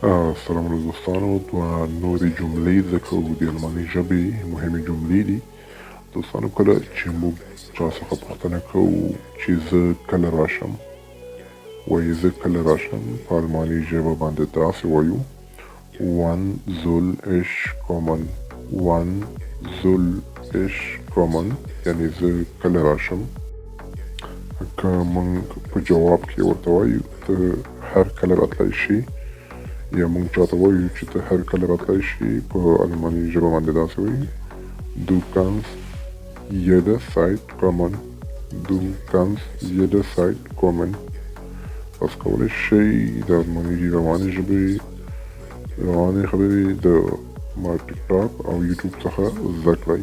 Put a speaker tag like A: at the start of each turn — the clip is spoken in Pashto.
A: السلام عليكم دوستانو نورې جملې زده کوو د الماني ژبې مهمې جملې دي. دوستانو کله چې موږ چا څخه پوښتنه کوو چې زه کله راشم، وایي زه کله راشم په الماني ژبه باندې داسې وایو: wann soll ich kommen. wann soll ich kommen یعنې زه کله راشم. که موږ په جواب کې ورته وایو ته هر کله راتلی شي، یا موږ چاته وایو چې ته هر کله راتلی شي، په الماني ژبه باندې داسې وایي: du kannst jederzeit kommen. du kannst jederzeit kommen. تاسو کولی شئ د الماني ژبې روانې خبرې د ما ټیک ټاک او یوټیوب څخه زده کړئ.